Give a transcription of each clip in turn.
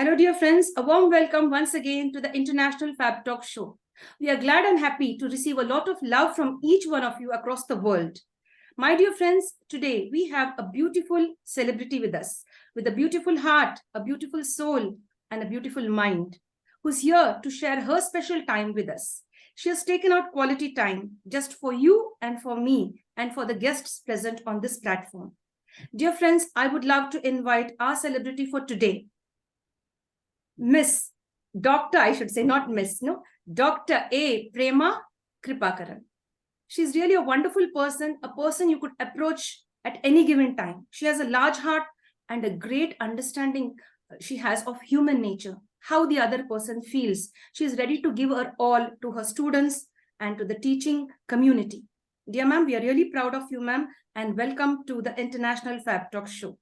Hello, dear friends. A warm welcome once again to the International Fab Talk Show. We are glad and happy to receive a lot of love from each one of you across the world. My dear friends, today we have a beautiful celebrity with us, with a beautiful heart, a beautiful soul, and a beautiful mind, who's here to share her special time with us. She has taken out quality time just for you and for me and for the guests present on this platform. Dear friends, I would love to invite our celebrity for today, Miss Dr. I should say, not Miss, no, Dr.A.Prema Kirubakaran. She's really a wonderful person, a person you could approach at any given time. She has a large heart and a great understanding she has of human nature, how the other person feels. She is ready to give her all to her students and to the teaching community. Dear ma'am, we are really proud of you, ma'am, and welcome to the International Fab Talk Show.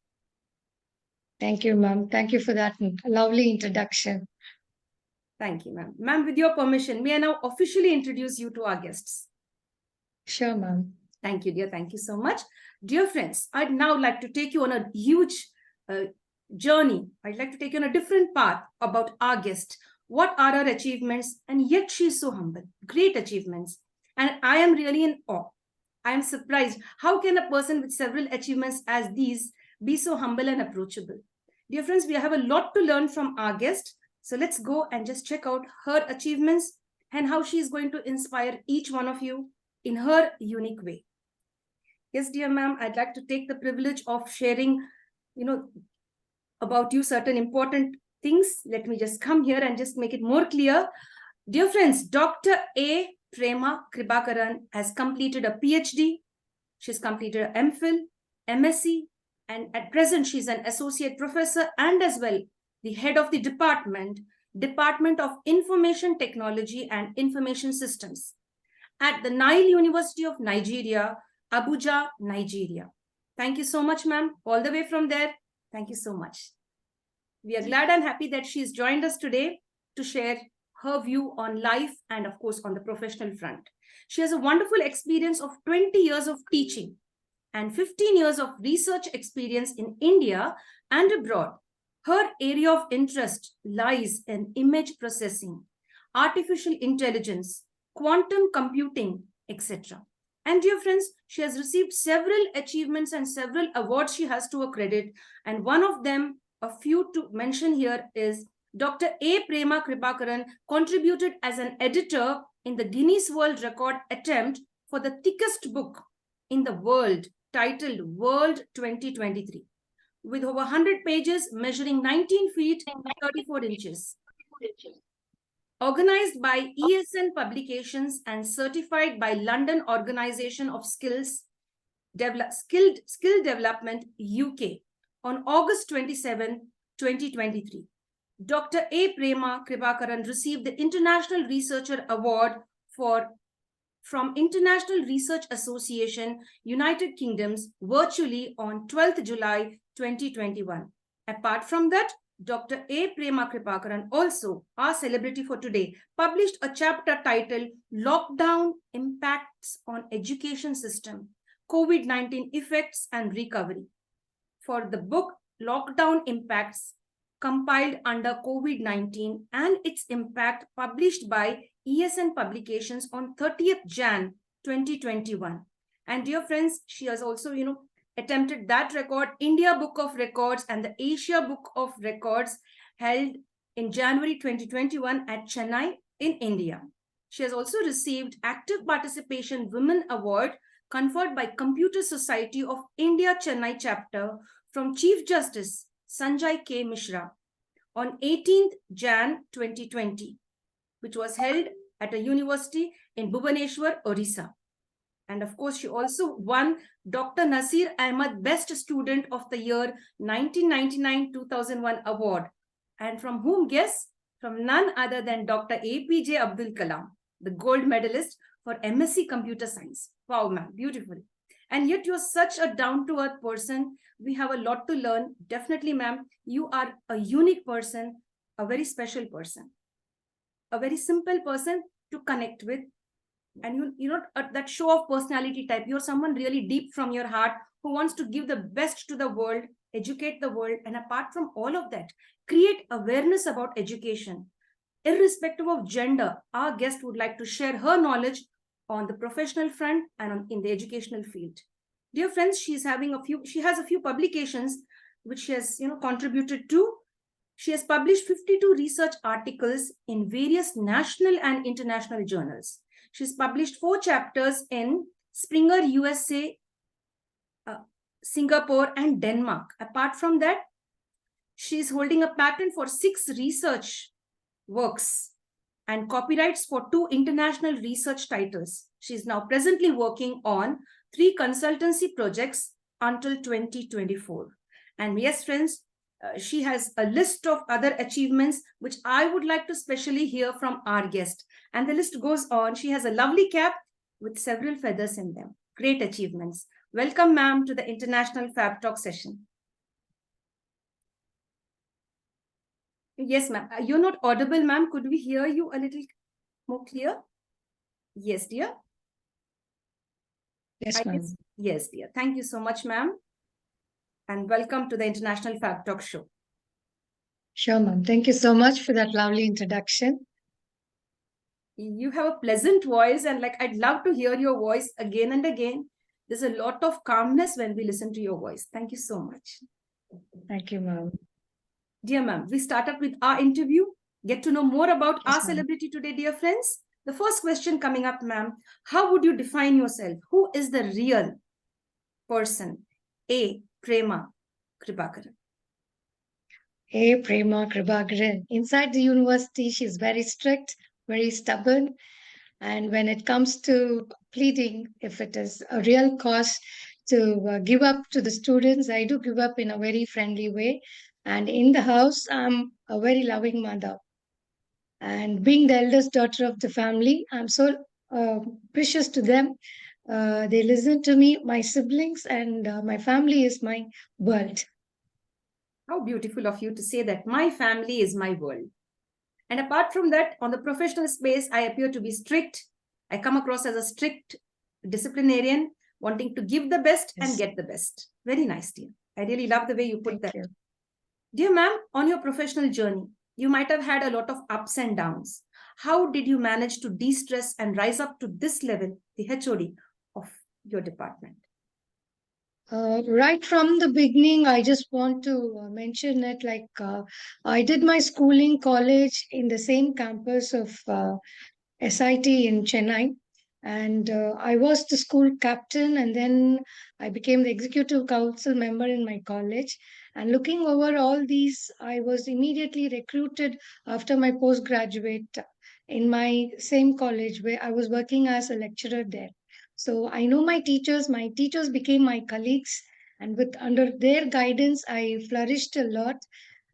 Thank you, ma'am. Thank you for that lovely introduction. Thank you, ma'am. Ma'am, with your permission, may I now officially introduce you to our guests? Sure, ma'am. Thank you, dear. Thank you so much. Dear friends, I'd now like to take you on a huge journey. I'd like to take you on a different path about our guest. What are her achievements? And yet she's so humble. Great achievements. And I am really in awe. I am surprised. How can a person with several achievements as these be so humble and approachable? Dear friends, we have a lot to learn from our guest. So let's go and just check out her achievements and how she is going to inspire each one of you in her unique way. Yes, dear ma'am, I'd like to take the privilege of sharing, about you certain important things. Let me just come here and just make it more clear. Dear friends, Dr.A.Prema Kirubakaran has completed a PhD. She's completed an MPhil, MSc, and at present, she's an associate professor and as well the head of the Department of Information Technology and Information Systems at the NILE University of Nigeria, Abuja, Nigeria. Thank you so much, ma'am. All the way from there, thank you so much. We are glad and happy that she's joined us today to share her view on life and, of course, on the professional front. She has a wonderful experience of 20 years of teaching and 15 years of research experience in India and abroad. Her area of interest lies in image processing, artificial intelligence, quantum computing, etc. And dear friends, she has received several achievements and several awards she has to her credit. And one of them, a few to mention here, is Dr.A.Prema Kirubakaran contributed as an editor in the Guinness World Record attempt for the thickest book in the world, titled World 2023, with over 100 pages measuring 19 feet and 34 inches. Organized by ESN Publications and certified by London Organization of Skill Development UK on August 27, 2023. Dr.A.Prema Kirubakaran received the International Researcher Award from International Research Association, United Kingdoms, virtually on 12th July 2021. Apart from that, Dr.A.Prema Kirubakaran, also our celebrity for today, published a chapter titled Lockdown Impacts on Education System, COVID-19 Effects and Recovery, for the book Lockdown Impacts, compiled under COVID-19 and its impact, published by ESN Publications on 30th Jan 2021. And dear friends, she has also, attempted that record, India Book of Records and the Asia Book of Records, held in January 2021 at Chennai in India. She has also received Active Participation Women Award conferred by Computer Society of India Chennai chapter from Chief Justice Sanjay K. Mishra on 18th Jan 2020, which was held at a university in Bhubaneswar, Orissa. And of course, she also won Dr. Nasir Ahmad Best Student of the Year 1999-2001 award. And from whom, guess? From none other than Dr. APJ Abdul Kalam, the gold medalist for MSc Computer Science. Wow, ma'am, beautiful. And yet you're such a down-to-earth person. We have a lot to learn. Definitely, ma'am, you are a unique person, a very special person, a very simple person to connect with. And you're not that show of personality type. You're someone really deep from your heart who wants to give the best to the world educate the world, and apart from all of that, create awareness about education. Irrespective of gender, our guest would like to share her knowledge on the professional front and in the educational field. Dear friends, she has a few publications which she has contributed to. She has published 52 research articles in various national and international journals. She's published 4 chapters in Springer USA, Singapore, and Denmark. Apart from that, she's holding a patent for 6 research works and copyrights for 2 international research titles. She's now presently working on 3 consultancy projects until 2024. And yes, friends, she has a list of other achievements, which I would like to specially hear from our guest. And the list goes on. She has a lovely cap with several feathers in them. Great achievements. Welcome, ma'am, to the International Fab Talk session. Yes, ma'am. You're not audible, ma'am. Could we hear you a little more clear? Yes, dear. Yes, ma'am. Yes, dear. Thank you so much, ma'am. And welcome to the International Fab Talk show. Sure, ma'am. Thank you so much for that lovely introduction. You have a pleasant voice, and I'd love to hear your voice again and again. There's a lot of calmness when we listen to your voice. Thank you so much. Thank you, ma'am. Dear ma'am, we start up with our interview. Get to know more about our celebrity today, dear friends. The first question coming up, ma'am, how would you define yourself? Who is the real person? A.Prema Kirubakaran. A.Prema Kirubakaran. Inside the university, she's very strict, very stubborn. And when it comes to pleading, if it is a real cause to give up to the students, I do give up in a very friendly way. And in the house, I'm a very loving mother. And being the eldest daughter of the family, I'm so precious to them. They listen to me, my siblings, and my family is my world. How beautiful of you to say that my family is my world. And apart from that, on the professional space, I appear to be strict. I come across as a strict disciplinarian, wanting to give the best and get the best. Very nice, dear. I really love the way you put that. Dear ma'am, on your professional journey, you might have had a lot of ups and downs. How did you manage to de-stress and rise up to this level, the HOD of your department? Right from the beginning, I just want to mention it I did my schooling college in the same campus of SIT in Chennai. And I was the school captain, and then I became the executive council member in my college. And looking over all these, I was immediately recruited after my postgraduate in my same college where I was working as a lecturer there. So I know my teachers became my colleagues, and with under their guidance, I flourished a lot.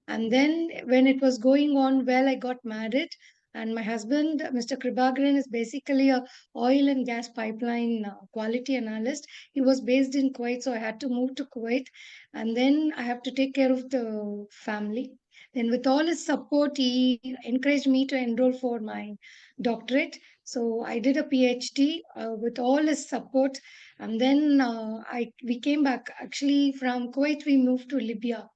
And then when it was going on well, I got married. And my husband, Mr. Kirubakaran, is basically a oil and gas pipeline quality analyst. He was based in Kuwait, so I had to move to Kuwait. And then I have to take care of the family. Then with all his support, he encouraged me to enroll for my doctorate. So I did a PhD with all his support. And then we came back. Actually, from Kuwait, we moved to Libya.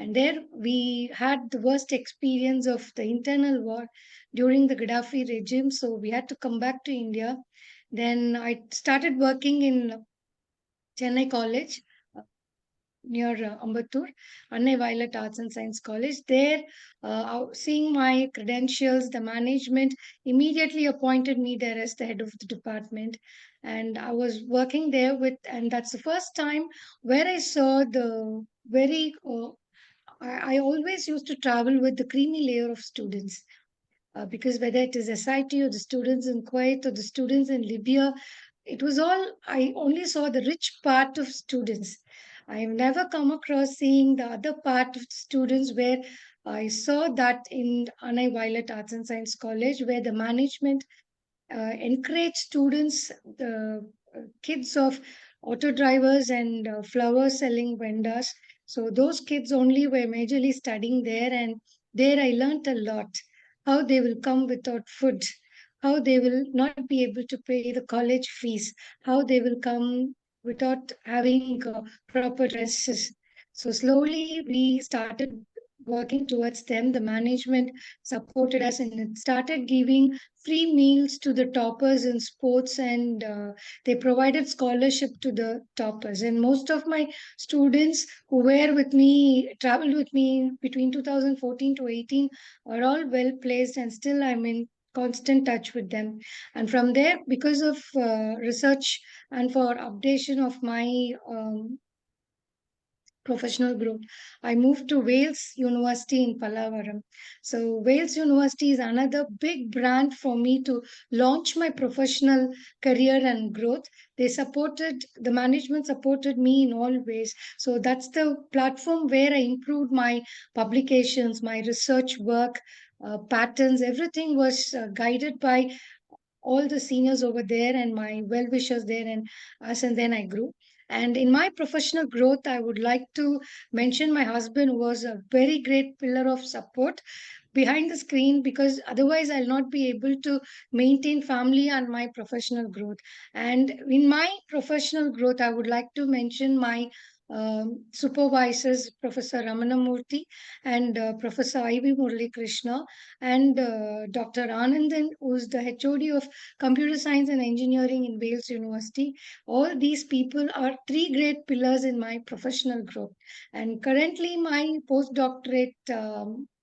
And there we had the worst experience of the internal war during the Gaddafi regime. So we had to come back to India. Then I started working in Chennai College near Ambattur, Annai Violet Arts and Science College. There, seeing my credentials, the management immediately appointed me there as the head of the department. And I was working there and that's the first time where I saw the very I always used to travel with the creamy layer of students because whether it is SIT or the students in Kuwait or the students in Libya, it was all, I only saw the rich part of students. I have never come across seeing the other part of students where I saw that in Annai Violet Arts and Science College, where the management encourage students, the kids of auto drivers and flower selling vendors. So those kids only were majorly studying there, and there I learnt a lot. How they will come without food, how they will not be able to pay the college fees, how they will come without having proper dresses. So slowly we started working towards them. The management supported us and it started giving free meals to the toppers in sports, and they provided scholarship to the toppers. And most of my students who were with me, traveled with me between 2014 to 18, are all well placed, and still I'm in constant touch with them. And from there, because of research and for updation of my professional growth, I moved to Wales University in Pallavaram. So Wales University is another big brand for me to launch my professional career and growth. The management supported me in all ways. So that's the platform where I improved my publications, my research work, patterns, everything was guided by all the seniors over there and my well wishers there and us, and then I grew. And in my professional growth, I would like to mention my husband, who was a very great pillar of support behind the screen, because otherwise I'll not be able to maintain family and my professional growth. And in my professional growth, I would like to mention my supervisors, Professor Ramanamurthy and Professor I.V. Murali Krishna and Dr. Anandan, who is the HOD of Computer Science and Engineering in Wales University. All these people are three great pillars in my professional growth. And currently, my postdoctorate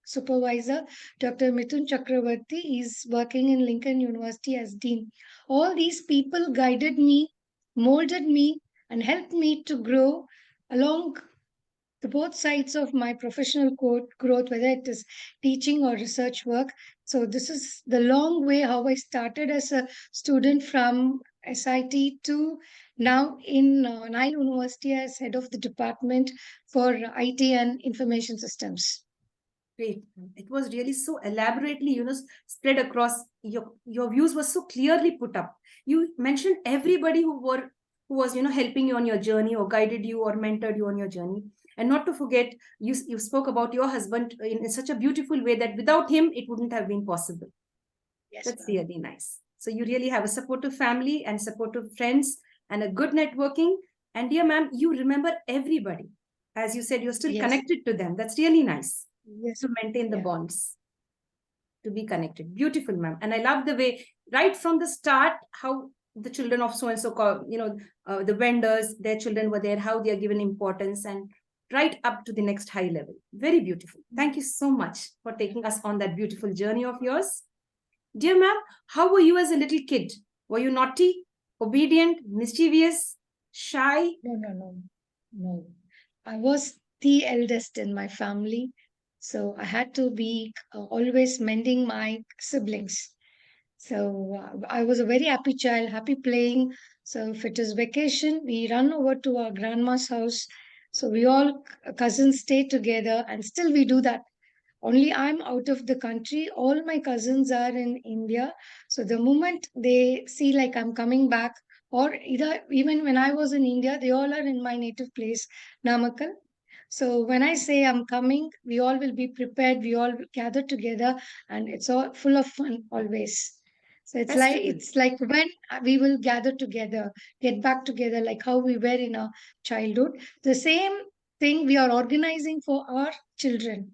supervisor, Dr. Mithun Chakravarti, is working in Lincoln University as Dean. All these people guided me, molded me, and helped me to grow along the both sides of my professional growth, whether it is teaching or research work. So this is the long way how I started as a student from SIT to now in NILE University as head of the department for IT and information systems. Great. It was really so elaborately, spread across. Your views were so clearly put up. You mentioned everybody who was, helping you on your journey or guided you or mentored you on your journey. And not to forget, you spoke about your husband in such a beautiful way that without him, it wouldn't have been possible. Yes, that's ma'am. really nice. So you really have a supportive family and supportive friends and a good networking. And dear ma'am, you remember everybody. As you said, you're still Yes. connected to them. That's really nice. Yes. To maintain the Yeah. bonds, to be connected. Beautiful, ma'am. And I love the way, right from the start, how the children of so and so called, the vendors, their children were there, how they are given importance, and right up to the next high level. Very beautiful. Thank you so much for taking us on that beautiful journey of yours. Dear ma'am, how were you as a little kid? Were you naughty, obedient, mischievous, shy? No. I was the eldest in my family, so I had to be always mending my siblings. So I was a very happy child, happy playing. So if it is vacation, we run over to our grandma's house. So we all cousins stay together, and still we do that. Only I'm out of the country. All my cousins are in India. So the moment they see like I'm coming back, or either even when I was in India, they all are in my native place, Namakkal. So when I say I'm coming, we all will be prepared. We all gather together, and it's all full of fun always. So Festival. it's like when we will gather together, get back together, like how we were in our childhood. The same thing we are organizing for our children.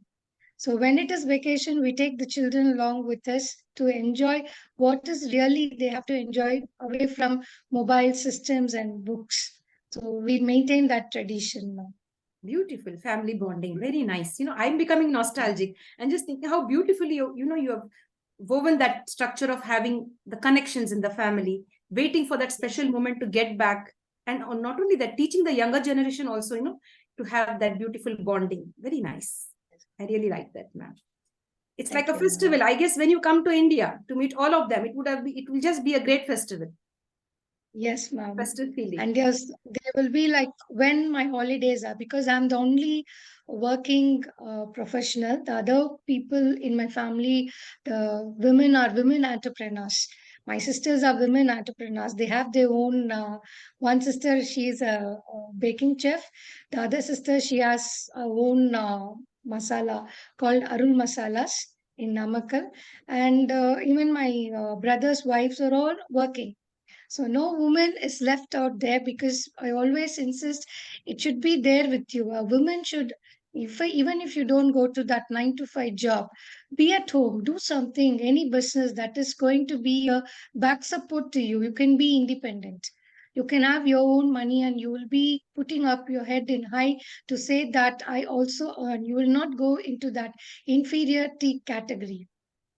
So when it is vacation, we take the children along with us to enjoy what is really they have to enjoy away from mobile systems and books. So we maintain that tradition now. Beautiful family bonding. Very nice. I'm becoming nostalgic and just thinking how beautifully you have woven that structure of having the connections in the family, waiting for that special moment to get back. And not only that, teaching the younger generation also, to have that beautiful bonding. Very nice. I really like that, ma'am. It's Thank like a you, ma'am. festival. I guess when you come to India to meet all of them, it will just be a great festival. Yes, ma'am. Festive feeling. And yes, there will be like when my holidays are, because I'm the only working professional. The other people in my family, the women are women entrepreneurs. My sisters are women entrepreneurs. They have their own. One sister, she is a baking chef. The other sister, she has her own masala called Arul Masalas in Namakkal. And even my brothers' wives are all working. So no woman is left out there, because I always insist it should be there with you. A woman should, even if you don't go to that 9 to 5 job, be at home, do something, any business that is going to be a back support to you. You can be independent. You can have your own money, and you will be putting up your head in high to say that I also earn. You will not go into that inferiority category.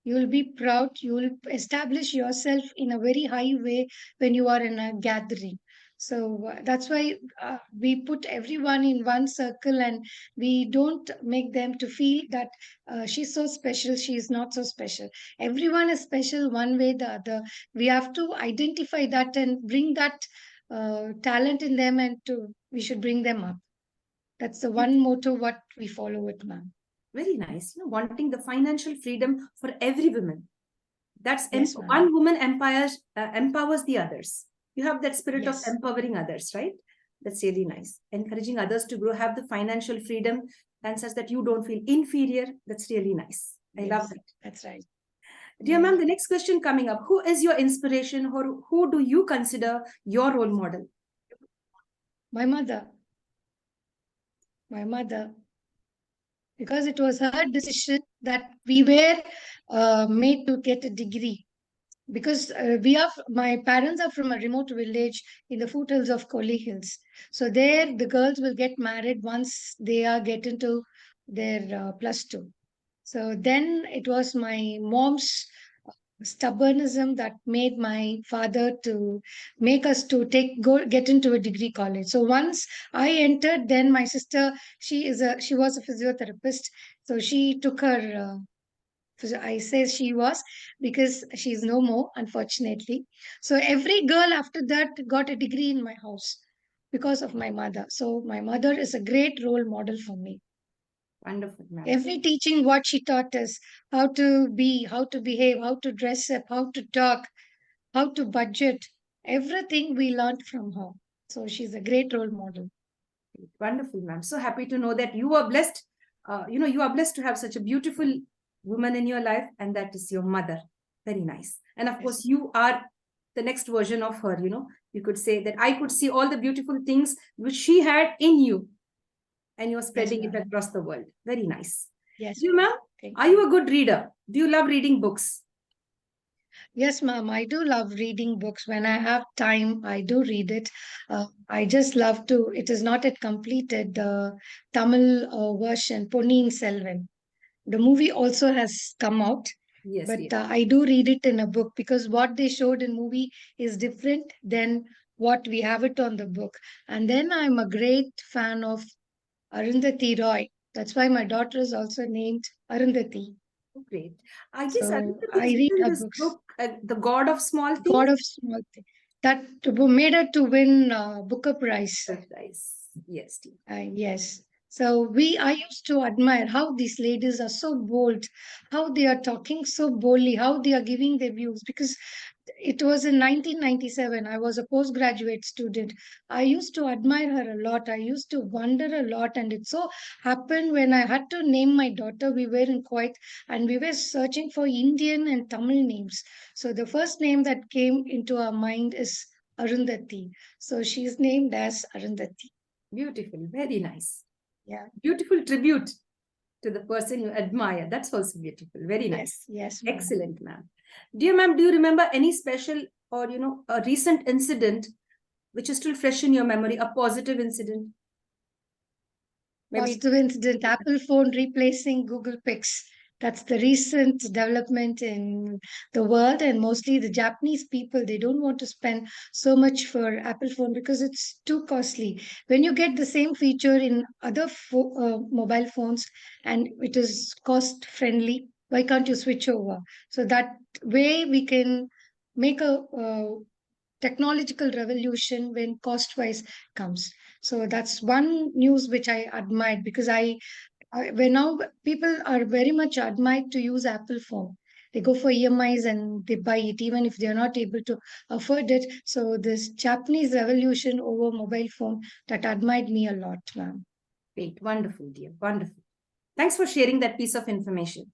You will be proud. You will establish yourself in a very high way when you are in a gathering. So that's why we put everyone in one circle, and we don't make them to feel that she's so special, she is not so special. Everyone is special one way the other. We have to identify that and bring that talent in them, and we should bring them up. That's the one motto what we follow it, ma'am. Very nice. Wanting the financial freedom for every woman. That's Yes, ma'am. one woman empowers the others. You have that spirit of Yes. empowering others, right? That's really nice. Encouraging others to grow, have the financial freedom, and such that you don't feel inferior. That's really nice. I love that. That's right. Dear ma'am, the next question coming up: who is your inspiration, or who do you consider your role model? My mother. My mother. Because it was her decision that we were made to get a degree. Because my parents are from a remote village in the foothills of Koli Hills. So there, the girls will get married once they are get into their +2. So then it was my mom's stubbornism that made my father to make us to get into a degree college. So once I entered, then my sister, she was a physiotherapist, so she took her I say she was, because she's no more, unfortunately. So every girl after that got a degree in my house because of my mother. So my mother is a great role model for me. Wonderful, ma'am. Every teaching what she taught us, how to be, how to behave, how to dress up, how to talk, how to budget, everything we learned from her. So she's a great role model. Wonderful, ma'am. So happy to know that you are blessed. You are blessed to have such a beautiful woman in your life, and that is your mother. Very nice. And of course, you are the next version of her. You could say that I could see all the beautiful things which she had in you, and you're spreading it across the world. Very nice. Yes, ma'am, are you a good reader? Do you love reading books? Yes, ma'am. I do love reading books. When I have time, I do read it. I just love to. It is not yet completed. The Tamil version, Ponniyin Selvan. The movie also has come out. Yes, But yes. I do read it in a book, because what they showed in movie is different than what we have it on the book. And then I'm a great fan of Arundhati Roy. That's why my daughter is also named Arundhati. Great. I guess So Arundhati I has read written her this books. book, The God of Small Things. God of Small Things. That made her to win Booker Prize. Nice. Yes. Yes. So I used to admire how these ladies are so bold, how they are talking so boldly, how they are giving their views. Because it was in 1997. I was a postgraduate student. I used to admire her a lot. I used to wonder a lot. And it so happened when I had to name my daughter, we were in Kuwait, and we were searching for Indian and Tamil names. So the first name that came into our mind is Arundhati. So she's named as Arundhati. Beautiful. Very nice. Yeah. Beautiful tribute to the person you admire. That's also beautiful. Very nice. Yes. Excellent, ma'am. Dear ma'am, do you remember any special or, a recent incident which is still fresh in your memory, a positive incident? Positive incident, Apple phone replacing Google Pix. That's the recent development in the world, and mostly the Japanese people, they don't want to spend so much for Apple phone because it's too costly. When you get the same feature in other mobile phones and it is cost friendly, why can't you switch over? So that way we can make a technological revolution when cost wise comes. So that's one news which I admired, because when now people are very much admired to use Apple phone. They go for EMIs and they buy it even if they are not able to afford it. So this Japanese revolution over mobile phone, that admired me a lot, ma'am. Great. Wonderful, dear. Wonderful. Thanks for sharing that piece of information.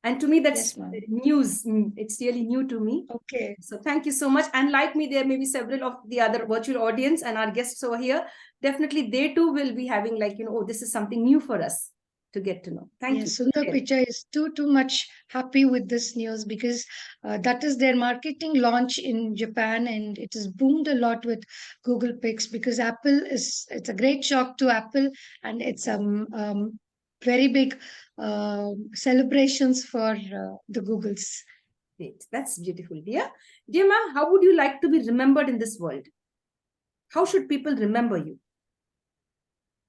And to me, that's Yes, ma'am. news. It's really new to me. Okay. So thank you so much. And like me, there may be several of the other virtual audience and our guests over here. Definitely, they too will be having like, oh, this is something new for us to get to know. Thank Yes, you. Sundar Pichai is too much happy with this news because that is their marketing launch in Japan, and it has boomed a lot with Google Pix because it's a great shock to Apple, and it's very big celebrations for the Googles. Great. That's beautiful, dear. Dear ma'am, how would you like to be remembered in this world? How should people remember you?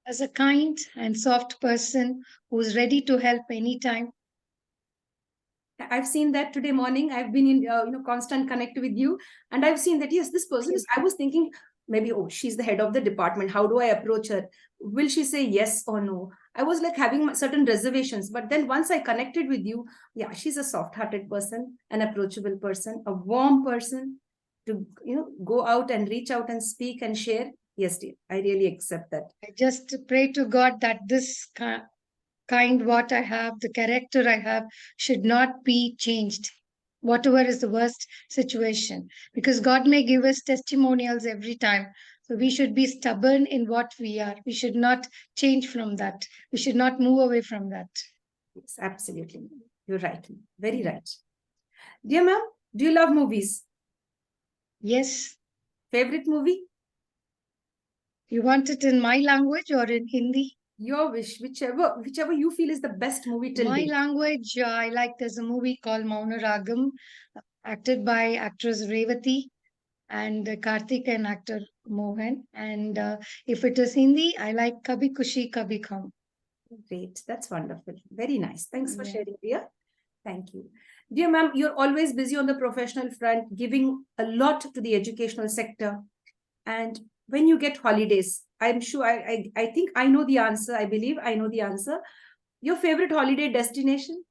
As a kind and soft person who's ready to help anytime. I've seen that today morning. I've been in constant connect with you, and I've seen that yes, this person is. I was thinking maybe, oh, she's the head of the department. How do I approach her? Will she say yes or no? I was like having certain reservations, but then once I connected with you, yeah, she's a soft-hearted person, an approachable person, a warm person to go out and reach out and speak and share. Yes, dear, I really accept that. I just pray to God that this kind what I have, the character I have, should not be changed, whatever is the worst situation. Because God may give us testimonials every time. So we should be stubborn in what we are. We should not change from that. We should not move away from that. Yes, absolutely. You're right. Very right. Dear ma'am, do you love movies? Yes. Favorite movie? You want it in my language or in Hindi? Your wish, whichever you feel is the best movie till My date. language, I like, there's a movie called Mauna Ragam, acted by actress Revati and Karthik and actor Mohan. And if it is Hindi, I like Kabhi Kushi Kabhi Gham. Great, that's wonderful. Very nice. Thanks for Yeah. sharing, dear. Thank you. Dear ma'am, you're always busy on the professional front, giving a lot to the educational sector. And when you get holidays, I'm sure I think I know the answer. I believe I know the answer. Your favorite holiday destination?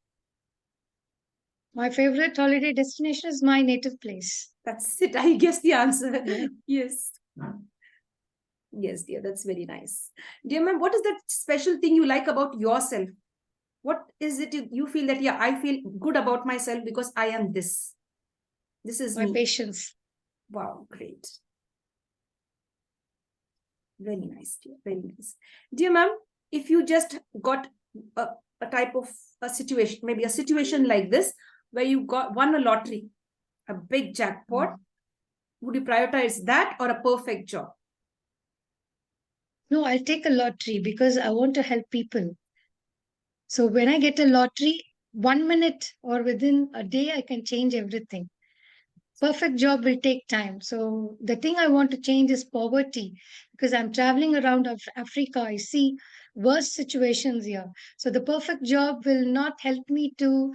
My favorite holiday destination is my native place. That's it. I guess the answer. Yeah. Yes. Yes, dear. That's very nice. Dear ma'am, what is that special thing you like about yourself? What is it you feel that, yeah, I feel good about myself because I am this. This is My me. patience. Wow, great. Very nice, dear. Very nice. Dear ma'am, if you just got a type of a situation, maybe a situation like this, where you won a lottery, a big jackpot, would you prioritize that or a perfect job? No, I'll take a lottery because I want to help people. So when I get a lottery, 1 minute or within a day, I can change everything. Perfect job will take time. So the thing I want to change is poverty because I'm traveling around Africa. I see worse situations here. So the perfect job will not help me to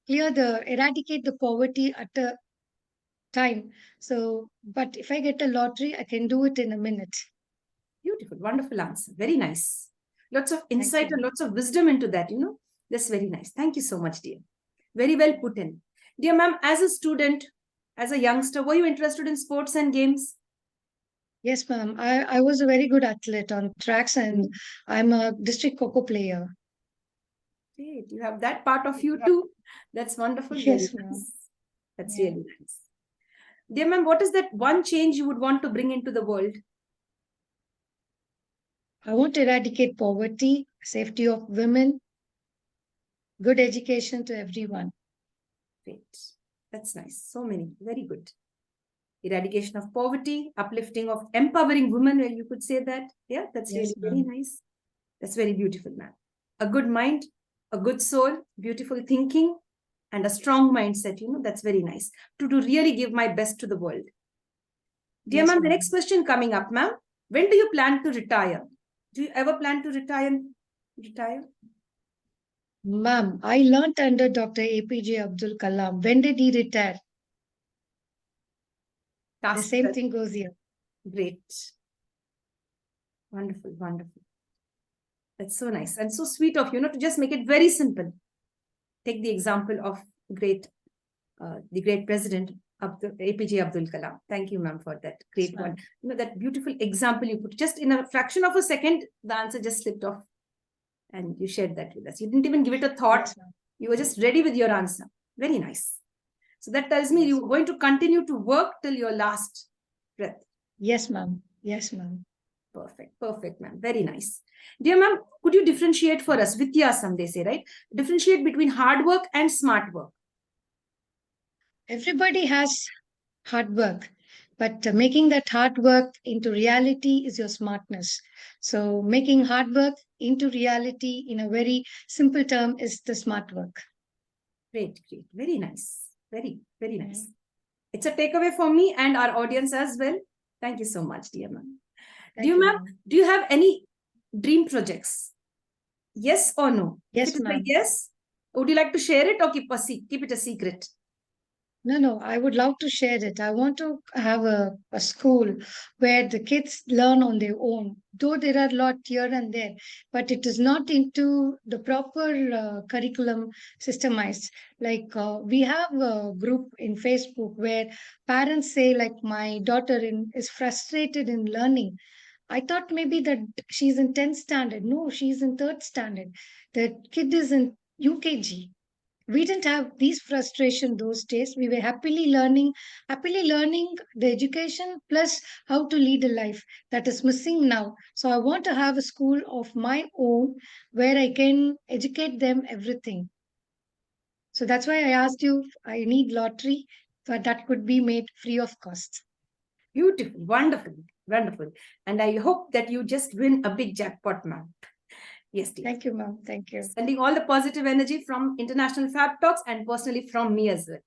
eradicate the poverty at a time. So, but if I get a lottery, I can do it in a minute. Beautiful, wonderful answer. Very nice. Lots of insight you. and lots of wisdom into that, That's very nice. Thank you so much, dear. Very well put in. Dear ma'am, as a student, as a youngster, were you interested in sports and games? Yes, ma'am. I was a very good athlete on tracks and I'm a district Coco player. Great. You have that part of you too. That's wonderful. Yes, Very ma'am. nice. That's really nice. Dear ma'am, what is that one change you would want to bring into the world? I want to eradicate poverty, safety of women, good education to everyone. Great. That's nice. So many. Very good. Eradication of poverty, uplifting of empowering women, you could say that. Yeah, that's Yes, really very nice. That's very beautiful, ma'am. A good mind, a good soul, beautiful thinking, and a strong mindset, that's very nice. To really give my best to the world. Dear Yes, ma'am, the ma'am. next question coming up, ma'am. When do you plan to retire? Do you ever plan to retire? Ma'am, I learnt under Dr. APJ Abdul Kalam. When did he retire? The same thing goes here. Great. Wonderful, wonderful. That's so nice and so sweet of you, to just make it very simple. Take the example of the great president, APJ Abdul Kalam. Thank you, ma'am, for that great one. That beautiful example you put. Just in a fraction of a second, the answer just slipped off. And you shared that with us. You didn't even give it a thought. Yes, You were just ready with your answer. Very nice. So that tells me Yes. you're going to continue to work till your last breath. Yes, ma'am. Yes, ma'am. Perfect. Perfect, ma'am. Very nice. Dear ma'am, could you differentiate for us, Vityasam, they say, right? Differentiate between hard work and smart work. Everybody has hard work, but making that hard work into reality is your smartness. So making hard work into reality in a very simple term is the smart work. Great, great. Very nice. Very, very nice. It's a takeaway for me and our audience as well. Thank you so much, dear ma'am. Dear ma'am, do you have any dream projects? Yes or no? Yes, if it is a ma'am. yes, would you like to share it or keep it a secret? No, I would love to share it. I want to have a school where the kids learn on their own, though there are a lot here and there, but it is not into the proper curriculum systemized. Like we have a group in Facebook where parents say, like, my daughter is frustrated in learning. I thought maybe that she's in 10th standard. No, she's in 3rd standard. The kid is in UKG. We didn't have these frustration those days. We were happily learning the education plus how to lead a life that is missing now. So I want to have a school of my own where I can educate them everything. So that's why I asked you, I need lottery, but that could be made free of cost. Beautiful, wonderful, wonderful. And I hope that you just win a big jackpot, ma'am. Yes, dear. Thank you, ma'am. Thank you. Sending all the positive energy from International Fab Talks and personally from me as well.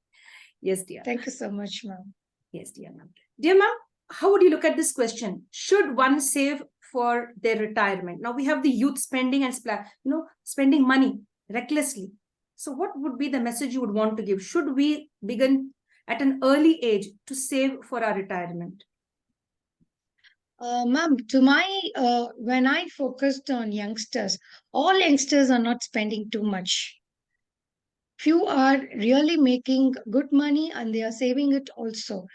Yes, dear. Thank you so much, ma'am. Yes, dear ma'am. Dear ma'am, how would you look at this question? Should one save for their retirement? Now we have the youth spending and spending money recklessly. So what would be the message you would want to give? Should we begin at an early age to save for our retirement? Ma'am, when I focused on youngsters, all youngsters are not spending too much. Few are really making good money and they are saving it also.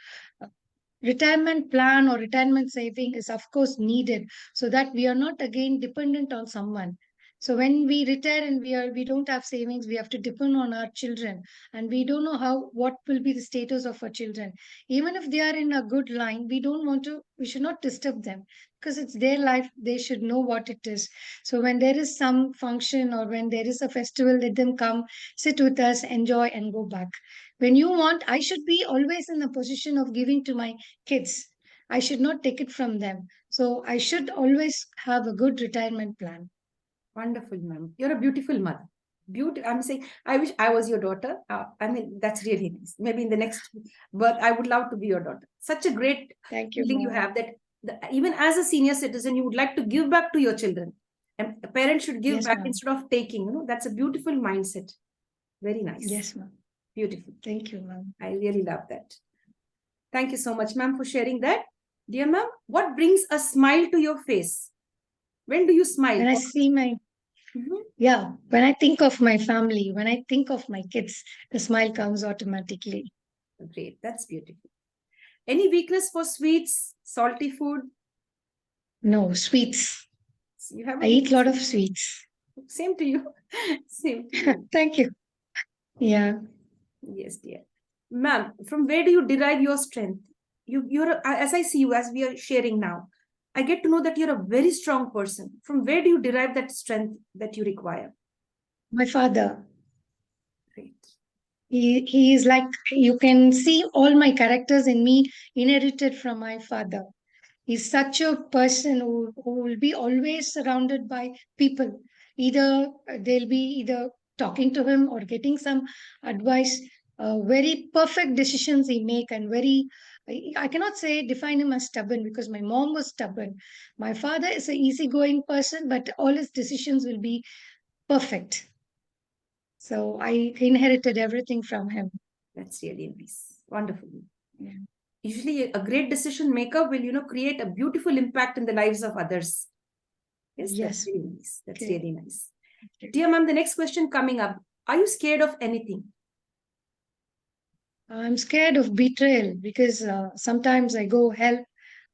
Retirement plan or retirement saving is of course needed so that we are not again dependent on someone. So when we retire and we don't have savings, we have to depend on our children, and we don't know what will be the status of our children. Even if they are in a good line, we should not disturb them because it's their life. They should know what it is. So when there is some function or when there is a festival, let them come, sit with us, enjoy, and go back. When you want, I should be always in a position of giving to my kids. I should not take it from them. So I should always have a good retirement plan. Wonderful, ma'am. You're a beautiful mother. I'm saying, I wish I was your daughter. I mean, that's really nice. Maybe in the next birth, I would love to be your daughter. Such a great Thank you, feeling you ma'am. have that even as a senior citizen, you would like to give back to your children. And a parent should give Yes, back ma'am. instead of taking. That's a beautiful mindset. Very nice. Yes, ma'am. Beautiful. Thank you, ma'am. I really love that. Thank you so much, ma'am, for sharing that. Dear ma'am, what brings a smile to your face? When do you smile? When I see when I think of my family, when I think of my kids, the smile comes automatically. Great. That's beautiful. Any weakness for sweets, salty food? No, sweets. You have I eat a lot of sweets. Same to you. Same to you. Thank you. Yeah. Yes, dear. Ma'am, from where do you derive your strength? You're as I see you, as we are sharing now, I get to know that you're a very strong person. From where do you derive that strength that you require? My father. Great. He is like, you can see all my characters in me inherited from my father. He's such a person who will be always surrounded by people. Either they'll be either talking to him or getting some advice. Very perfect decisions he make, and I cannot say define him as stubborn because my mom was stubborn. My father is an easygoing person, but all his decisions will be perfect. So I inherited everything from him. That's really nice. Wonderful. Yeah. Usually a great decision maker will, create a beautiful impact in the lives of others. Yes, that's really nice. That's really nice. Dear ma'am, the next question coming up. Are you scared of anything? I'm scared of betrayal because sometimes I go help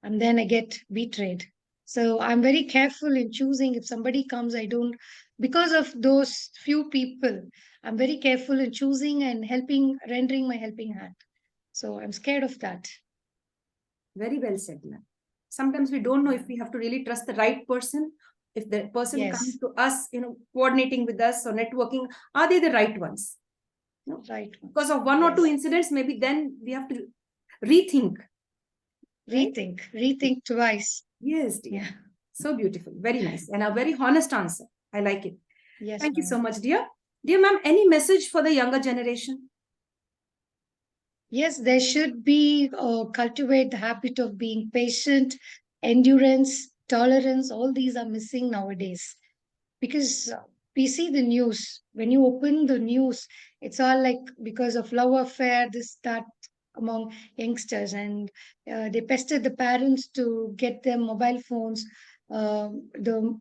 and then I get betrayed. So I'm very careful in choosing. If somebody comes, I don't because of those few people, I'm very careful in choosing and rendering my helping hand. So I'm scared of that. Very well said, ma'am. Sometimes we don't know if we have to really trust the right person. If the person comes Yes, to us, coordinating with us or networking, are they the right ones? No? right. Because of one or two Yes. incidents, maybe then we have to rethink. Right? Rethink twice. Yes, dear. Yeah. So beautiful. Very nice. And a very honest answer. I like it. Yes, Thank you so ma'am. much, dear. Dear ma'am, any message for the younger generation? Yes, there should be cultivate the habit of being patient, endurance, tolerance. All these are missing nowadays because we see the news. When you open the news, it's all like because of love affair, this that among youngsters, and they pestered the parents to get them mobile phones, the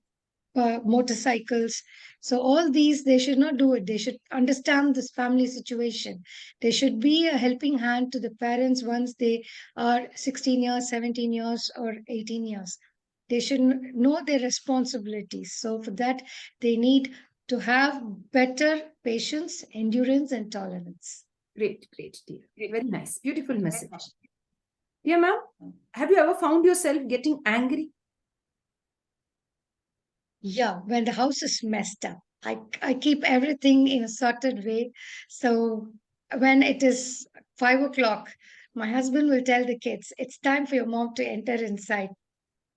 motorcycles. So all these, they should not do it. They should understand this family situation. There should be a helping hand to the parents once they are 16 years, 17 years, or 18 years. They should know their responsibilities. So for that, they need to have better patience, endurance, and tolerance. Great, great, dear. Very nice. Beautiful message. Dear ma'am, have you ever found yourself getting angry? Yeah, when the house is messed up, I keep everything in a sorted way. So when it is 5 o'clock, my husband will tell the kids, it's time for your mom to enter inside.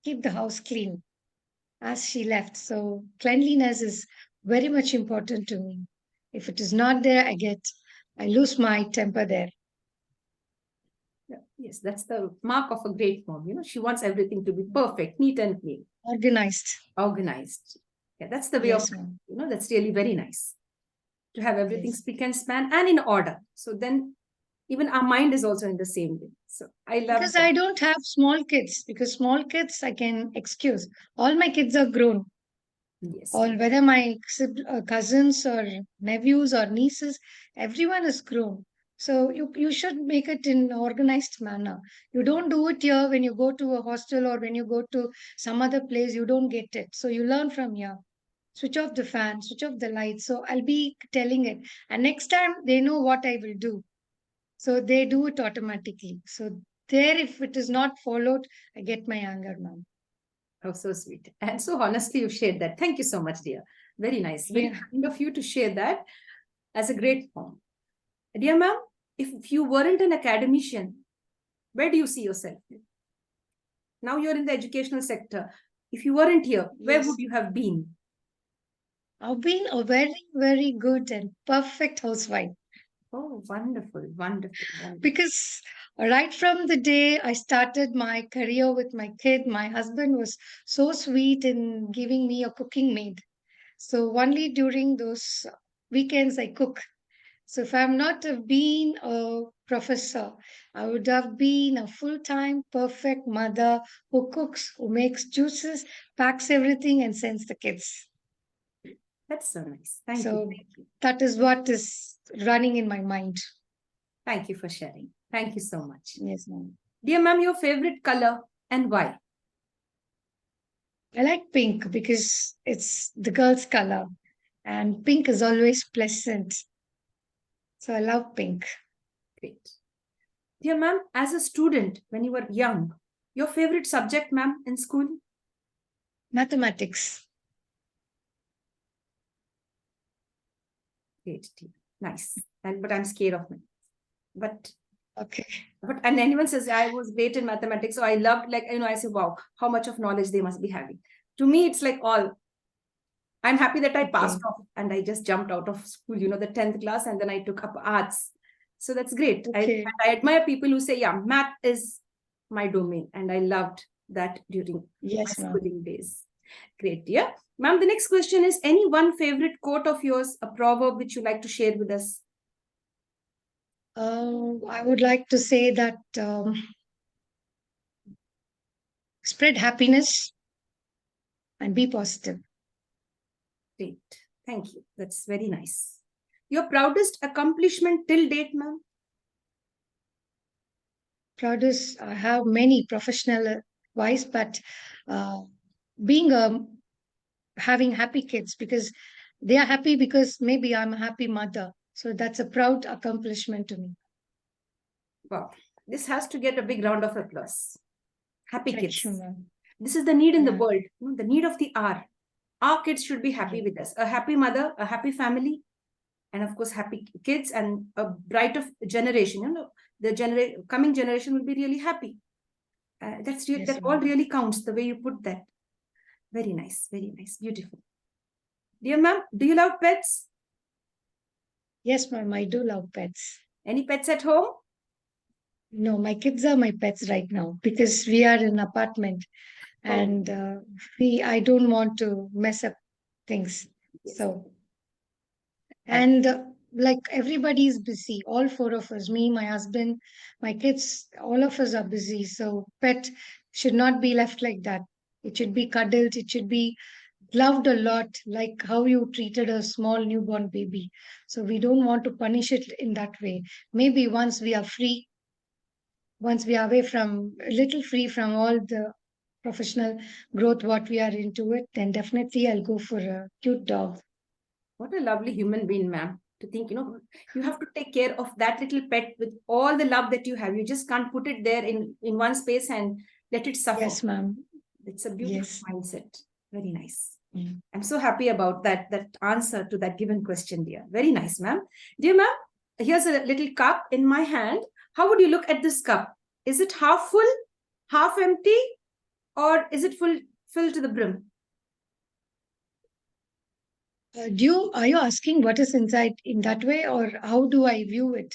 Keep the house clean as she left. So cleanliness is very much important to me. If it is not there, I lose my temper there. Yeah, yes, that's the mark of a great mom. She wants everything to be perfect, neat and clean, Organized. organized. Yeah, that's the way of, Yes, ma'am. that's really very nice to have everything Yes. spick and span and in order. So then even our mind is also in the same way. So I love Because that. I don't have small kids, because small kids I can excuse. All my kids are grown. Yes, Or whether my cousins or nephews or nieces, everyone is grown. So you should make it in organized manner. You don't do it here when you go to a hostel or when you go to some other place, you don't get it. So you learn from here. Switch off the fan, switch off the light. So I'll be telling it. And next time they know what I will do. So they do it automatically. So there, if it is not followed, I get my anger, ma'am. oh, so sweet. And so honestly, you shared that. Thank you so much, dear. Very nice. Very Yeah. kind of you to share that as a great mom. Dear ma'am, if you weren't an academician, where do you see yourself? Now you're in the educational sector. If you weren't here, where would Yes. you have been? I've been a very, very good and perfect housewife Oh, wonderful, wonderful, wonderful. because right from the day I started my career with my kid, my husband was so sweet in giving me a cooking maid. So only during those weekends I cook. So if I'm not have been a professor, I would have been a full-time perfect mother who cooks, who makes juices, packs everything and sends the kids. That's so nice. Thank you. So Thank you. that is what is running in my mind. Thank you for sharing. Thank you so much. Yes, ma'am. Dear ma'am, your favorite color and why? I like pink because it's the girl's color, and pink is always pleasant. So I love pink. Great. Dear ma'am, as a student, when you were young, your favorite subject, ma'am, in school? Mathematics. Great, dear. Nice. But I'm scared of math. But Okay. and anyone says I was great in mathematics, so I loved, like, I say, wow, how much of knowledge they must be having. To me, it's like all. I'm happy that I Okay. passed off and I just jumped out of school, the 10th class, and then I took up arts. So that's great. Okay. I admire people who say, yeah, math is my domain. And I loved that during my Yes, ma'am. schooling days. Great, dear. Ma'am, the next question is, any one favorite quote of yours, a proverb which you like to share with us? I would like to say that spread happiness and be positive. Great. Thank you. That's very nice. Your proudest accomplishment till date, ma'am? Proudest, I have many professional wise, but uh, being having happy kids because they are happy because maybe I'm a happy mother. So that's a proud accomplishment to me. Wow. This has to get a big round of applause. Happy Thank kids. you, ma'am. This is the need in the Yeah. world, the need of the hour. Our kids should be happy with us. A happy mother, a happy family, and of course, happy kids and a brighter generation. The coming generation will be really happy. That all really counts, the way you put that. Very nice, beautiful. Dear ma'am, do you love pets? Yes, ma'am, I do love pets. Any pets at home? No, my kids are my pets right now because we are in an apartment and I don't want to mess up things. Yes. So, and like everybody is busy, all four of us, me, my husband, my kids, all of us are busy. So, pet should not be left like that. It should be cuddled, it should be loved a lot, like how you treated a small newborn baby. So, we don't want to punish it in that way. Maybe once we are free, once we are away from a little free from all the professional growth what we are into it, then definitely I'll go for a cute dog. What a lovely human being, ma'am. To think, you have to take care of that little pet with all the love that you have. You just can't put it there in one space and let it suffer. Yes, ma'am. It's a beautiful Yes. mindset. Very nice. Mm. I'm so happy about that answer to that given question, dear. Very nice, ma'am. Dear ma'am, here's a little cup in my hand. How would you look at this cup? Is it half full, half empty, or is it filled to the brim? Are you asking what is inside in that way, or how do I view it?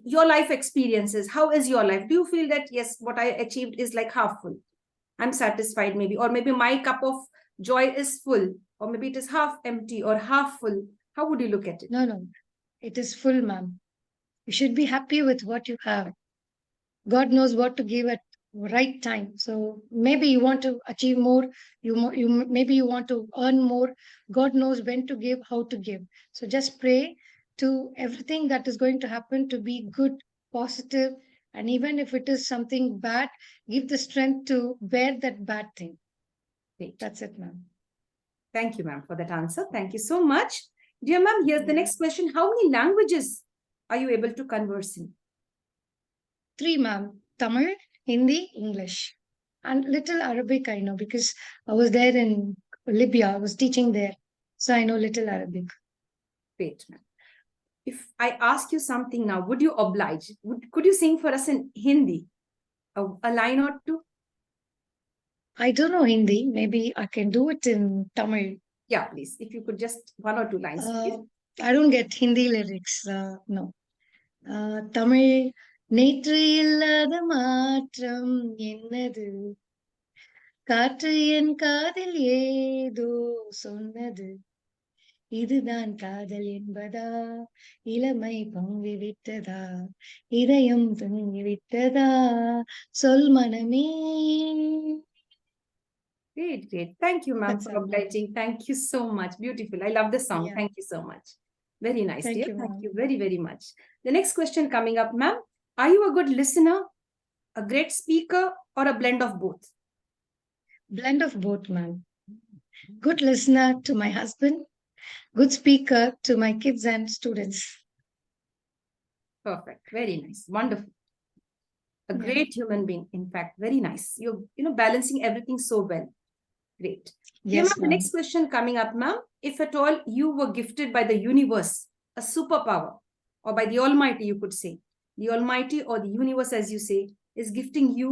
Your life experiences. How is your life? Do you feel that, yes, what I achieved is like half full? I'm satisfied, maybe, or maybe my cup of joy is full, or maybe it is half empty or half full. How would you look at it? No, it is full, ma'am. You should be happy with what you have. God knows what to give at right time. So maybe you want to achieve more. Maybe you want to earn more. God knows when to give, how to give. So just pray to everything that is going to happen to be good, positive, and even if it is something bad, give the strength to bear that bad thing. Great. That's it, ma'am. Thank you, ma'am, for that answer. Thank you so much. Dear ma'am, here's the next question. How many languages are you able to converse in? 3, ma'am. Tamil, Hindi, English. And little Arabic I know because I was there in Libya. I was teaching there. So I know little Arabic. Great, ma'am. If I ask you something now, would you oblige? Could you sing for us in Hindi? A line or two? I don't know Hindi. Maybe I can do it in Tamil. Yeah, please. If you could just 1 or 2 lines, please. I don't get Hindi lyrics. No. Tamil நேற்று இல்லாத மாற்றம் என்னது காற்று என் காதில் ஏதோ சொன்னது இதுதான் காதல் என்பதா இளமை பொங்கி விட்டதா இதயம் தூங்கி விட்டதா சொல் மனமே. Great. Thank you, ma'am, for obliging. Thank you so much. Beautiful. I love the song. Yeah. Thank you so much. Very nice, dear. Thank you very, very much. The next question coming up, ma'am. Are you a good listener, a great speaker, or a blend of both? Blend of both, ma'am. Good listener to my husband, good speaker to my kids and students. Perfect. Very nice. Wonderful. A great human being, in fact. Very nice. You're balancing everything so well. Great. Yes, ma'am. The next question coming up, ma'am. If at all you were gifted by the universe a superpower, or by the Almighty, you could say, the Almighty or the universe, as you say, is gifting you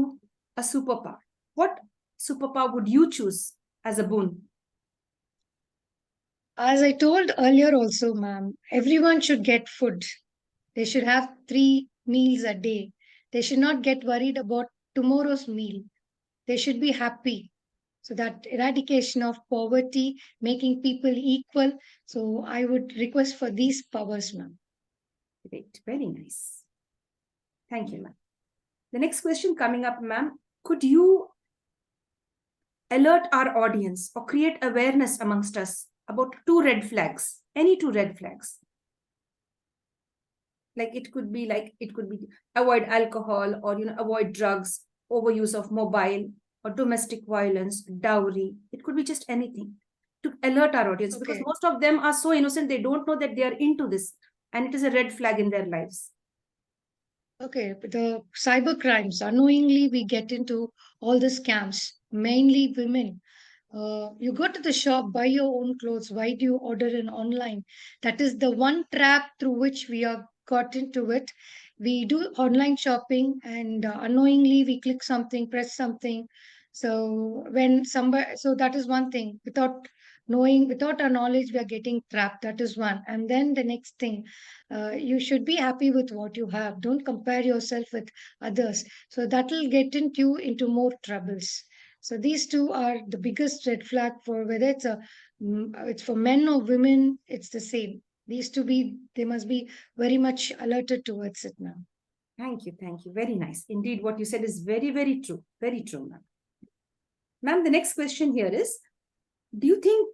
a superpower. What superpower would you choose as a boon? As I told earlier also, ma'am, everyone should get food. They should have 3 meals a day. They should not get worried about tomorrow's meal. They should be happy. So that eradication of poverty, making people equal. So I would request for these powers, ma'am. Great. Very nice. Thank you, ma'am. The next question coming up, ma'am. Could you alert our audience or create awareness amongst us about 2 red flags? Any 2 red flags? Like it could be avoid alcohol, or avoid drugs, overuse of mobile, or domestic violence, dowry. It could be just anything. to alert our audience, because Okay. most of them are so innocent, they don't know that they are into this, and it is a red flag in their lives. Okay, but the cyber crimes, unknowingly we get into all the scams, mainly women. You go to the shop, buy your own clothes. Why do you order it online? That is the one trap through which we are got into it. We do online shopping, and unknowingly we click something, press something. So when somebody, so that is one thing. Without knowing, without our knowledge, we are getting trapped. That is one. And then the next thing, you should be happy with what you have. Don't compare yourself with others. So that will get into you into more troubles. So these two are the biggest red flag for whether it's for men or women. It's the same. These two they must be very much alerted towards it now. Thank you, thank you. Very nice. Indeed, what you said is very, very true. Very true, ma'am. Ma'am, the next question here is, do you think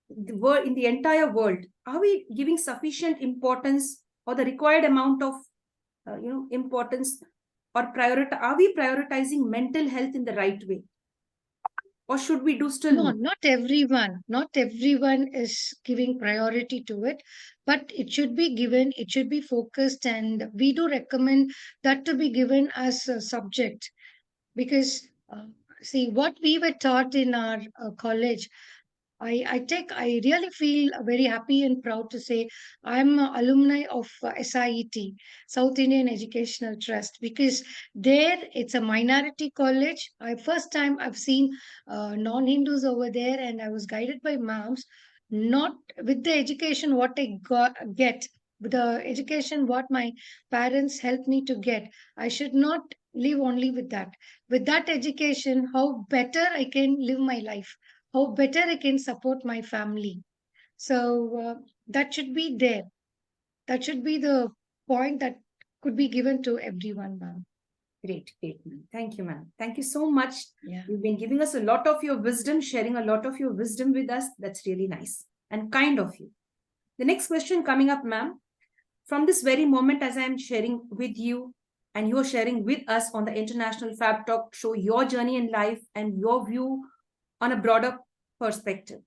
the world, in the entire world, are we giving sufficient importance or the required amount of importance, or are we prioritizing mental health in the right way, or should we do still No, more? not everyone. Not everyone is giving priority to it, but it should be given, it should be focused, and we do recommend that to be given as a subject because, see, what we were taught in our college, I really feel very happy and proud to say I'm an alumni of SIET, South Indian Educational Trust, because there it's a minority college. First time I've seen non-Hindus over there, and I was guided by ma'ams, not with the education what I get, with the education what my parents helped me to get. I should not live only with that. With that education, how better I can live my life, how better I can support my family. So that should be there. That should be the point that could be given to everyone, ma'am. Great, great, ma'am. Thank you, ma'am. Thank you so much. Yeah. You've been giving us a lot of your wisdom, sharing a lot of your wisdom with us. That's really nice and kind of you. The next question coming up, ma'am. From this very moment, as I am sharing with you and you're sharing with us on the International Fab Talk Show, your journey in life and your view on a broader perspective,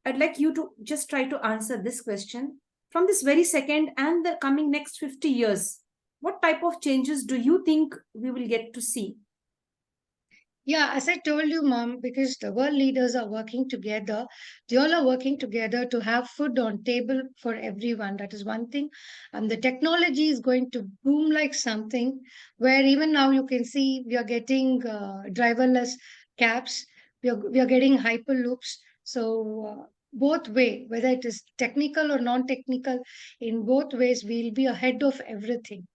I'd like you to just try to answer this question. From this very second and the coming next 50 years, what type of changes do you think we will get to see? Yeah, as I told you, mom, because the world leaders are working together, they all are working together to have food on table for everyone. That is one thing. And the technology is going to boom like something, where even now you can see we are getting driverless cabs, we are getting hyperloops. So both way, whether it is technical or non-technical, in both ways we'll be ahead of everything.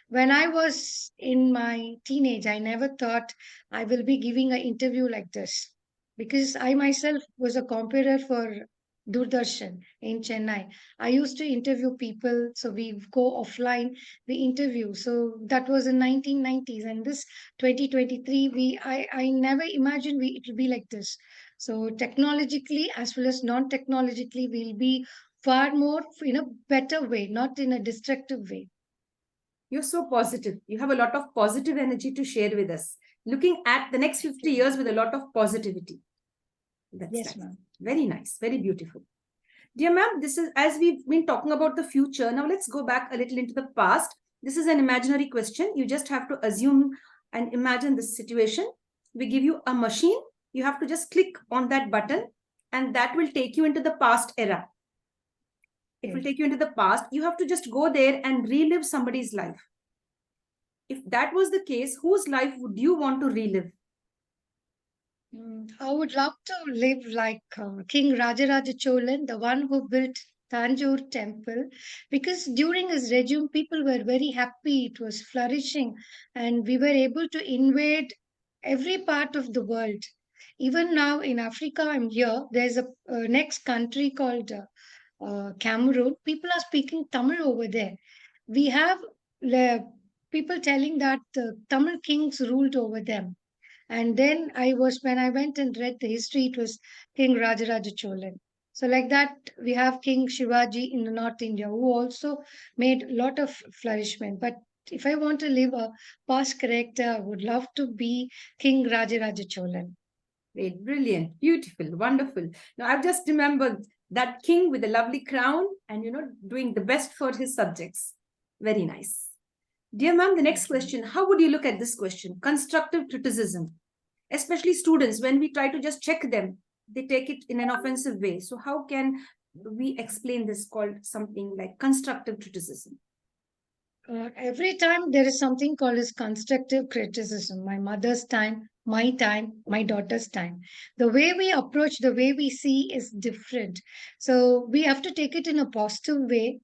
When I was in my teenage, I never thought I will be giving an interview like this because I myself was a compounder for Doordarshan in Chennai. I used to interview people, so we go offline, we interview. So that was in 1990s, and this 2023, I never imagined it will be like this. So technologically as well as non-technologically, we'll be far more in a better way, not in a destructive way. You're so positive. You have a lot of positive energy to share with us. Looking at the next 50 years with a lot of positivity. That's Yes, nice. ma'am. Very nice. Very beautiful. Dear ma'am, this is as we've been talking about the future. Now let's go back a little into the past. This is an imaginary question. You just have to assume and imagine this situation. We give you a machine. You have to just click on that button, and that will take you into the past era. It will Okay. take you into the past. You have to just go there and relive somebody's life. If that was the case, whose life would you want to relive? I would love to live like King Rajaraja Cholan, the one who built Tanjore temple, because during his regime, people were very happy. It was flourishing, and we were able to invade every part of the world. Even now in Africa, I'm here. There's a next country called Cameroon. People are speaking Tamil over there. We have people telling that the Tamil kings ruled over them. And then when I went and read the history, it was King Rajaraja Cholan. So like that, we have King Shivaji in the North India, who also made a lot of flourishment. But if I want to live a past character, I would love to be King Rajaraja Cholan. Great, brilliant, beautiful, wonderful. Now, I've just remembered that king with a lovely crown and, doing the best for his subjects. Very nice. Dear ma'am, the next question, how would you look at this question? Constructive criticism, especially students, when we try to just check them, they take it in an offensive way. So how can we explain this called something like constructive criticism? Every time there is something called as constructive criticism. My mother's time, my daughter's time. The way we approach, the way we see is different. So we have to take it in a positive way.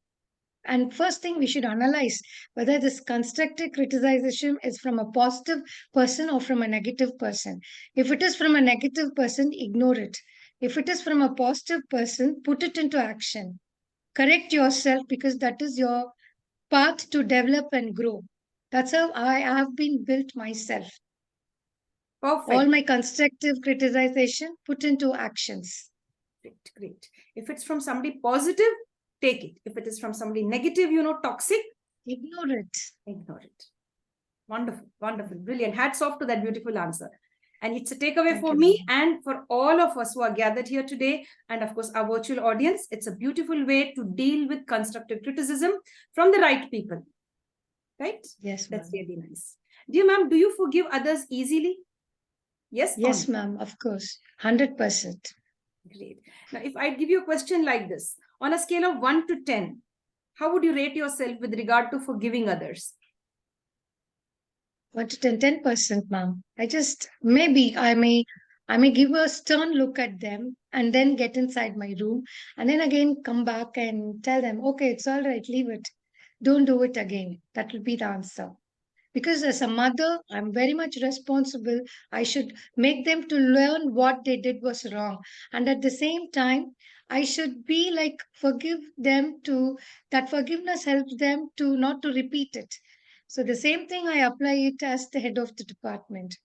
And first thing we should analyze whether this constructive criticization is from a positive person or from a negative person. If it is from a negative person, ignore it. If it is from a positive person, put it into action. Correct yourself because that is your path to develop and grow. That's how I have been built myself. Perfect. All my constructive criticization put into actions. Great, great. If it's from somebody positive, take it. If it is from somebody negative, toxic, ignore it. Ignore it. Wonderful, wonderful, brilliant. Hats off to that beautiful answer. And it's a takeaway for me and for all of us who are gathered here today. And of course, our virtual audience, it's a beautiful way to deal with constructive criticism from the right people. Right? Yes, that's really nice. Dear ma'am, do you forgive others easily? Yes? Yes, ma'am, of course. 100%. Great. Now, if I give you a question like this, on a scale of 1 to 10, how would you rate yourself with regard to forgiving others? 1 to 10%, ma'am. Maybe I may give a stern look at them and then get inside my room and then again come back and tell them, okay, it's all right, leave it. Don't do it again. That will be the answer. Because as a mother, I'm very much responsible. I should make them to learn what they did was wrong. And at the same time, I should be like forgive them that forgiveness helps them to not to repeat it. So the same thing I apply it as the head of the department.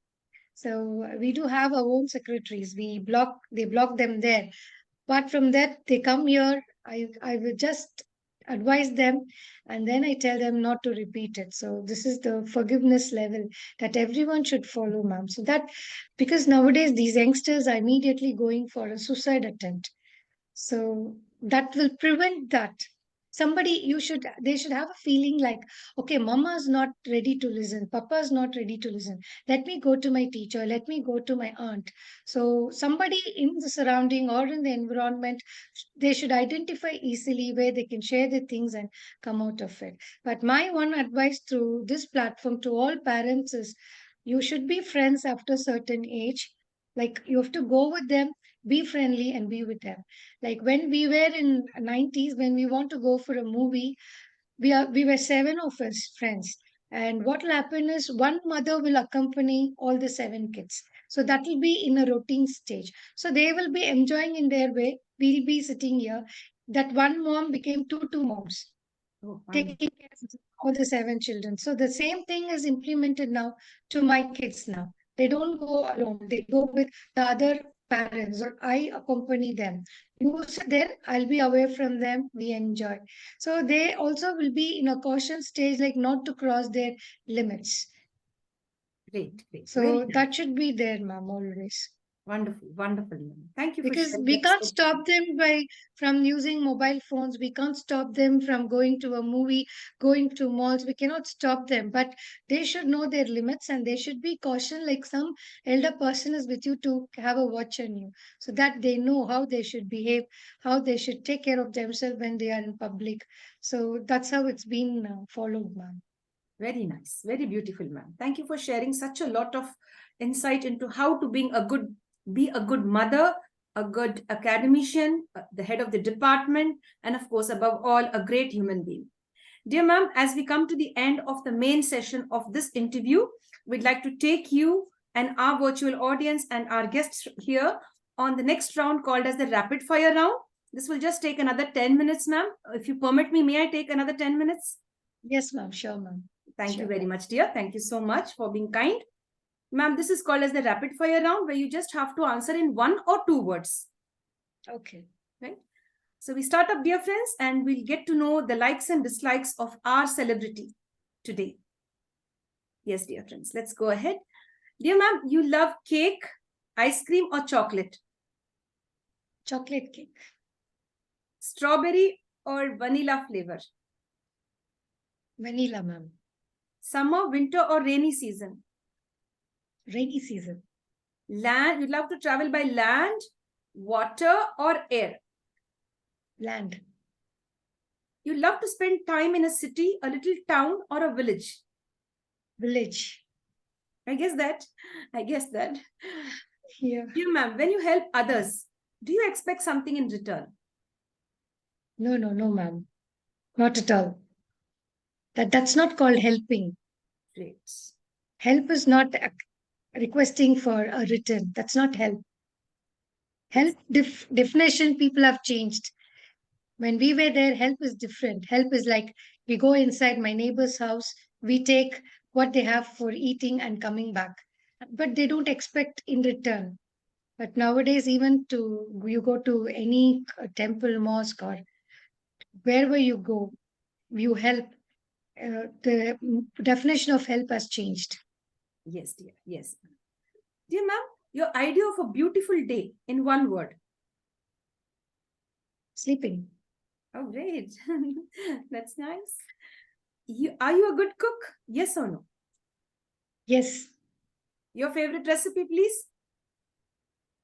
So we do have our own secretaries. They block them there. Apart from that, they come here. I will just advise them and then I tell them not to repeat it. So this is the forgiveness level that everyone should follow, ma'am. So that because nowadays these youngsters are immediately going for a suicide attempt. So that will prevent that. They should have a feeling like, okay, mama is not ready to listen, papa is not ready to listen. Let me go to my teacher, let me go to my aunt. So somebody in the surrounding or in the environment, they should identify easily where they can share the things and come out of it. But my one advice through this platform to all parents is you should be friends after a certain age. Like you have to go with them, be friendly and be with them. Like when we were in 90s, when we want to go for a movie, we were 7 of us friends. And what will happen is one mother will accompany all the 7 kids. So that will be in a routine stage. So they will be enjoying in their way. We'll be sitting here. That one mom became two moms. Taking care of all the 7 children. So the same thing is implemented now to my kids now. They don't go alone. They go with the other parents or I accompany them. You sit there, I'll be away from them. We enjoy. So they also will be in a caution stage, like not to cross their limits. Great. So that should be there, ma'am, always. Wonderful, wonderful. Thank you. Because we can't stop them from using mobile phones. We can't stop them from going to a movie, going to malls. We cannot stop them, but they should know their limits and they should be cautioned like some elder person is with you to have a watch on you so that they know how they should behave, how they should take care of themselves when they are in public. So that's how it's been followed, ma'am. Very nice. Very beautiful, ma'am. Thank you for sharing such a lot of insight into how to be a good mother, a good academician, the head of the department, and of course, above all, a great human being. Dear ma'am, as we come to the end of the main session of this interview, we'd like to take you and our virtual audience and our guests here on the next round called as the rapid fire round. This will just take another 10 minutes, ma'am. If you permit me, may I take another 10 minutes? Yes, ma'am. Sure, ma'am. Thank you very much, dear. Thank you so much for being kind. Ma'am, this is called as the rapid fire round where you just have to answer in 1 or 2 words. Okay. Right. So we start up, dear friends, and we'll get to know the likes and dislikes of our celebrity today. Yes, dear friends, let's go ahead. Dear ma'am, you love cake, Ice cream or chocolate? Chocolate cake. Strawberry or vanilla flavor? Vanilla, ma'am. Summer, winter or rainy season? Rainy season. Land, you'd love to travel by land, water or air? Land. You love to spend time in a city, a little town or a village? Village. I guess that. Yeah. Dear ma'am, when you help others, do you expect something in return? No, ma'am. Not at all. That's not called helping. Great. Help is not requesting for a return. That's not help. Help definition people have changed. When we were there, help is different. Help is like we go inside my neighbor's house, we take what they have for eating and coming back. But they don't expect in return. But nowadays, even you go to any temple, mosque, or wherever you go, you help. The definition of help has changed. Yes, dear. Yes. Dear ma'am, your idea of a beautiful day in one word? Sleeping. Oh, great. That's nice. Are you a good cook? Yes or no? Yes. Your favorite recipe, please?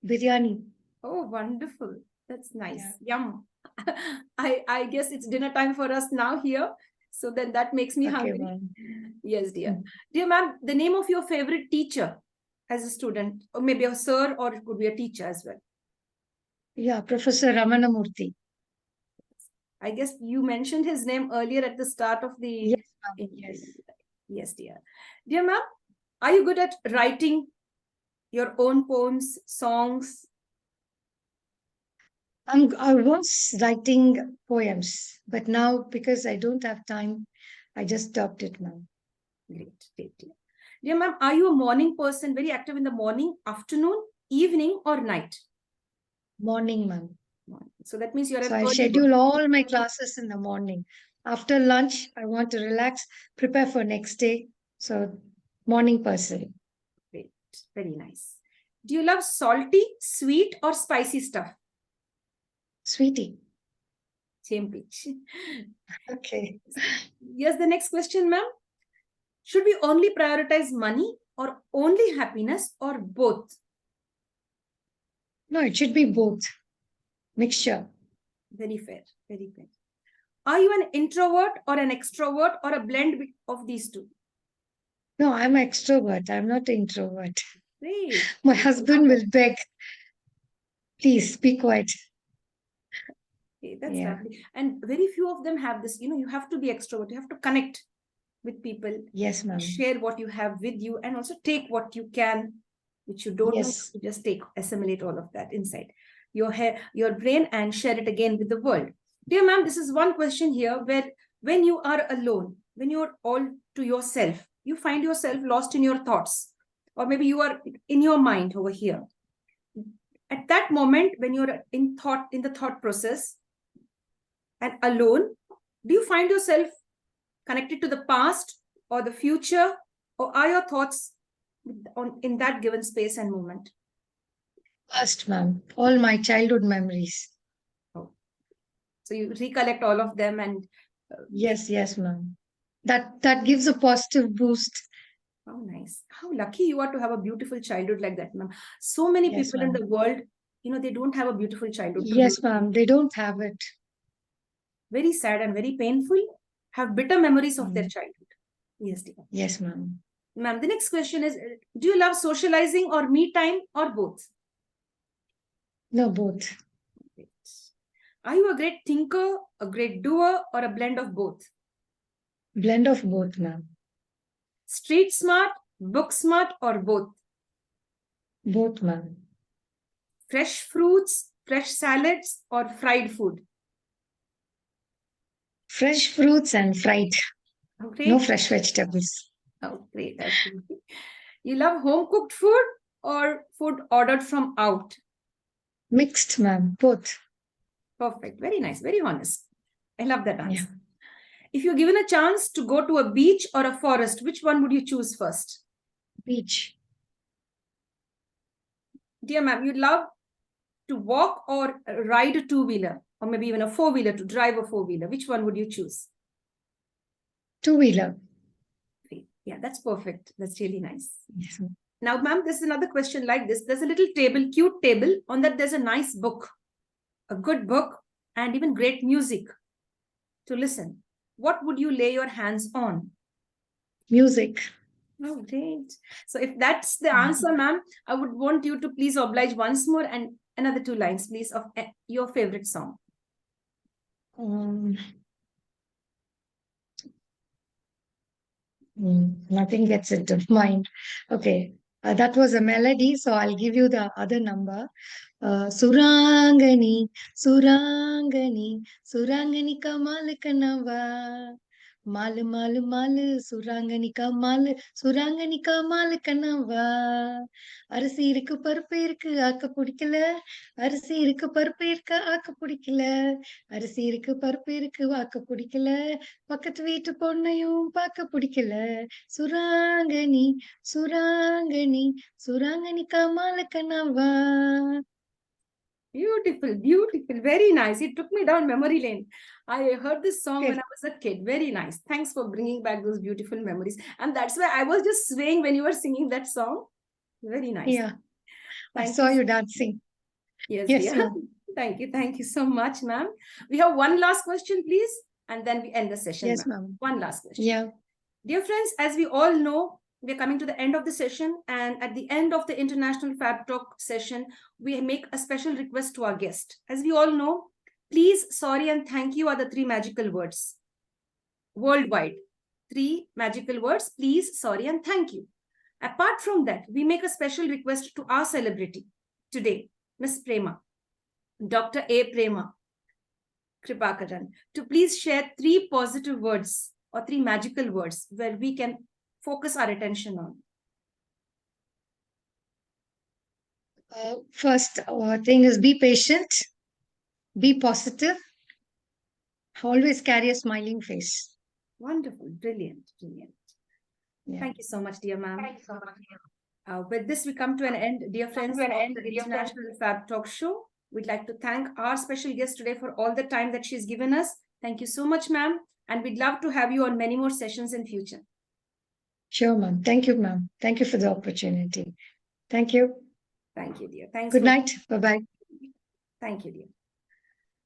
Biryani. Oh, wonderful. That's nice. Yeah. Yum. I guess it's dinner time for us now here. So then that makes me Okay, hungry. ma'am. Yes, dear. Dear ma'am, the name of your favorite teacher as a student, or maybe a sir, or it could be a teacher as well. Yeah, Professor Ramanamurthy. I guess you mentioned his name earlier at the start of the... Yes, ma'am. Yes. Yes, dear. Dear ma'am, are you good at writing your own poems, songs? I was writing poems, but now because I don't have time, I just stopped it now. Great, great, dear. Dear ma'am, are you a morning person, very active in the morning, afternoon, evening, or night? Morning, ma'am. So that means you're an So I early schedule bird. all my classes in the morning. After lunch, I want to relax, prepare for next day. So morning person. Great, very nice. Do you love salty, sweet, or spicy stuff? Sweetie. Same pitch. Okay. Here's the next question, ma'am. Should we only prioritize money or only happiness or both? No, it should be both. Mixture. Very fair, very fair. Are you an introvert or an extrovert or a blend of these two? No, I'm an extrovert. I'm not an introvert. Great. My husband will beg, please be quiet. Okay, that's lovely. And very few of them have this, you have to be extrovert. You have to connect with people. Yes, ma'am. Share what you have with you and also take what you can, which you don't know, you just take, assimilate all of that inside your brain and share it again with the world. Dear ma'am, this is one question here where when you are alone, when you're all to yourself, you find yourself lost in your thoughts, or maybe you are in your mind over here. At that moment, when you're in the thought process and alone, do you find yourself connected to the past or the future, or are your thoughts in that given space and moment? Past, ma'am. All my childhood memories. Oh. So you recollect all of them and... Yes, ma'am. That gives a positive boost. How nice. How lucky you are to have a beautiful childhood like that, ma'am. So many people in the world, they don't have a beautiful childhood. Yes, ma'am. They don't have it. Very sad and very painful. Have bitter memories of their childhood. Yes, dear. Yes, ma'am. Ma'am, the next question is, do you love socializing or me time or both? No, both. Are you a great thinker, a great doer, or a blend of both? Blend of both, ma'am. Street smart, book smart, or both? Both, ma'am. Fresh fruits, fresh salads, or fried food? Fresh fruits and fried. Okay. No fresh vegetables. Oh, great. You love home cooked food or food ordered from out? Mixed, ma'am. Both. Perfect. Very nice. Very honest. I love that answer. Yeah. If you're given a chance to go to a beach or a forest, which one would you choose first? Beach. Dear ma'am, you love to walk or ride a two-wheeler, or maybe even a four-wheeler, to drive a four-wheeler? Which one would you choose? Two-wheeler. Yeah, that's perfect. That's really nice. Yes. Now, ma'am, there's another question like this. There's a little table, cute table. On that, there's a nice book, a good book, and even great music to listen. What would you lay your hands on? Music. Oh, great. So if that's the answer, ma'am, I would want you to please oblige once more and another 2 lines, please, of your favorite song. Nothing gets into mind. Okay. That was a melody, so I'll give you the other number. Surangani, Surangani, Surangani Kamal Kanava. Mal, mal, mal, Surangani Kamal, Surangani Kamal Kanava. அரிசி இருக்கு பருப்பு இருக்கு ஆக்க பிடிக்கல அரிசி இருக்கு பருப்பு இருக்கு ஆக்க பிடிக்கல அரிசி இருக்கு பருப்பு இருக்கு ஆக்க பிடிக்கல பக்கத்து வீட்டு பொண்ணையும் பார்க்க பிடிக்கல சுராங்கனி சுராங்கனி சுராங்கனி கமால கனவா. Beautiful, beautiful, very nice. It took me down memory lane. I heard this song when I was a kid. Very nice. Thanks for bringing back those beautiful memories. And that's why I was just swaying when you were singing that song. Very nice. Yeah. I saw you dancing. Yes, Yes, dear. ma'am. Thank you so much, ma'am. We have one last question, please, and then we end the session. Yes, ma'am. One last question. Yeah. Dear friends, as we all know, we're coming to the end of the session, and at the end of the International Fab Talk session, we make a special request to our guest. As we all know, please, sorry, and thank you are the 3 magical words. Worldwide, 3 magical words, please, sorry, and thank you. Apart from that, we make a special request to our celebrity today, Ms. Prema, Dr.A.Prema Kirubakaran, to please share 3 positive words or 3 magical words where we can focus our attention on. First thing is be patient, be positive, always carry a smiling face. Wonderful, brilliant, brilliant. Yeah. Thank you so much, dear ma'am. With this, we come to an end, dear friends, of the International Fab Talk Show. We'd like to thank our special guest today for all the time that she's given us. Thank you so much, ma'am. And we'd love to have you on many more sessions in future. Sure, ma'am. Thank you, ma'am. Thank you for the opportunity. Thank you. Thank you, dear. Thanks. Good night. Bye-bye. Thank you, dear.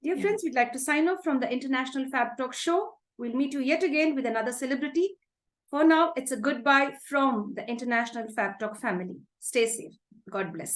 Dear friends, we'd like to sign off from the International Fab Talk Show. We'll meet you yet again with another celebrity. For now, it's a goodbye from the International Fab Talk family. Stay safe. God bless.